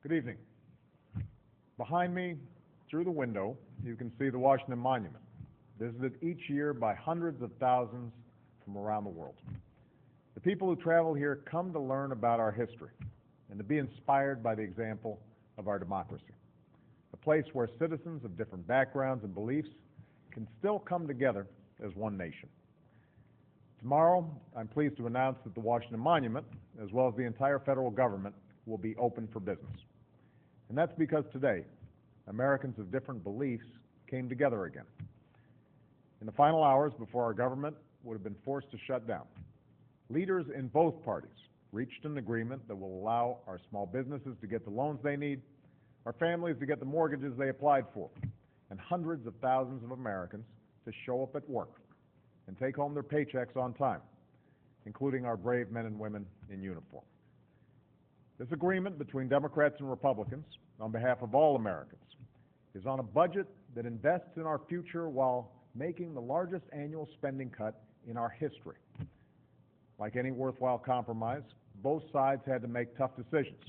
Good evening. Behind me, through the window, you can see the Washington Monument, visited each year by hundreds of thousands from around the world. The people who travel here come to learn about our history and to be inspired by the example of our democracy, a place where citizens of different backgrounds and beliefs can still come together as one nation. Tomorrow, I'm pleased to announce that the Washington Monument, as well as the entire federal government, will be open for business. And that's because today, Americans of different beliefs came together again. In the final hours before our government would have been forced to shut down, leaders in both parties reached an agreement that will allow our small businesses to get the loans they need, our families to get the mortgages they applied for, and hundreds of thousands of Americans to show up at work and take home their paychecks on time, including our brave men and women in uniform. This agreement between Democrats and Republicans, on behalf of all Americans, is on a budget that invests in our future while making the largest annual spending cut in our history. Like any worthwhile compromise, both sides had to make tough decisions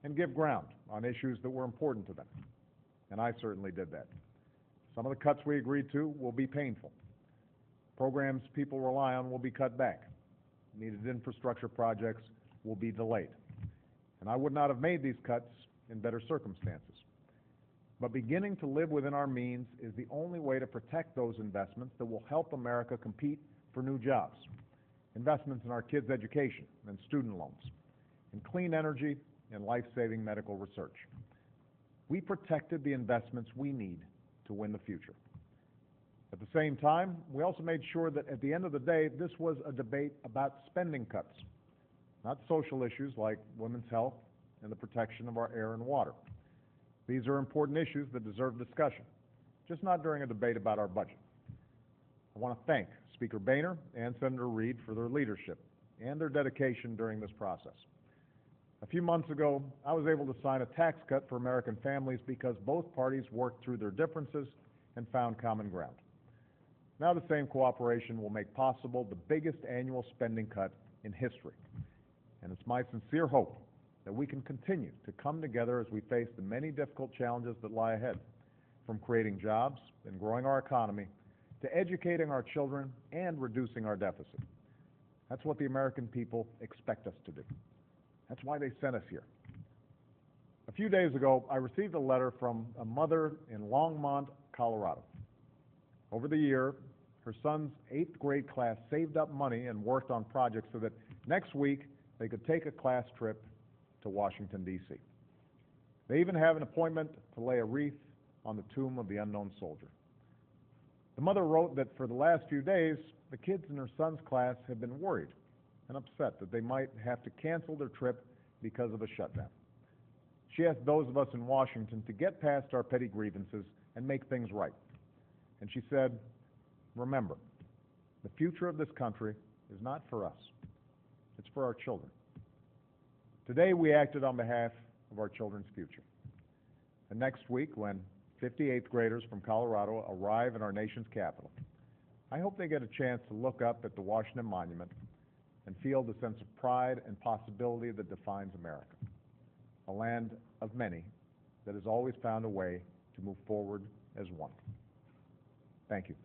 and give ground on issues that were important to them. And I certainly did that. Some of the cuts we agreed to will be painful. Programs people rely on will be cut back. Needed infrastructure projects will be delayed. And I would not have made these cuts in better circumstances. But beginning to live within our means is the only way to protect those investments that will help America compete for new jobs, investments in our kids' education and student loans, in clean energy and life-saving medical research. We protected the investments we need to win the future. At the same time, we also made sure that at the end of the day, this was a debate about spending cuts, not social issues like women's health and the protection of our air and water. These are important issues that deserve discussion, just not during a debate about our budget. I want to thank Speaker Boehner and Senator Reid for their leadership and their dedication during this process. A few months ago, I was able to sign a tax cut for American families because both parties worked through their differences and found common ground. Now the same cooperation will make possible the biggest annual spending cut in history. And it's my sincere hope that we can continue to come together as we face the many difficult challenges that lie ahead, from creating jobs and growing our economy to educating our children and reducing our deficit. That's what the American people expect us to do. That's why they sent us here. A few days ago, I received a letter from a mother in Longmont, Colorado. Over the year, her son's 8th grade class saved up money and worked on projects so that next week they could take a class trip to Washington, D.C. They even have an appointment to lay a wreath on the tomb of the unknown soldier. The mother wrote that for the last few days, the kids in her son's class have been worried and upset that they might have to cancel their trip because of a shutdown. She asked those of us in Washington to get past our petty grievances and make things right. And she said, remember, the future of this country is not for us. It's for our children. Today we acted on behalf of our children's future. And next week, when 58th graders from Colorado arrive in our nation's capital, I hope they get a chance to look up at the Washington Monument and feel the sense of pride and possibility that defines America, a land of many that has always found a way to move forward as one. Thank you.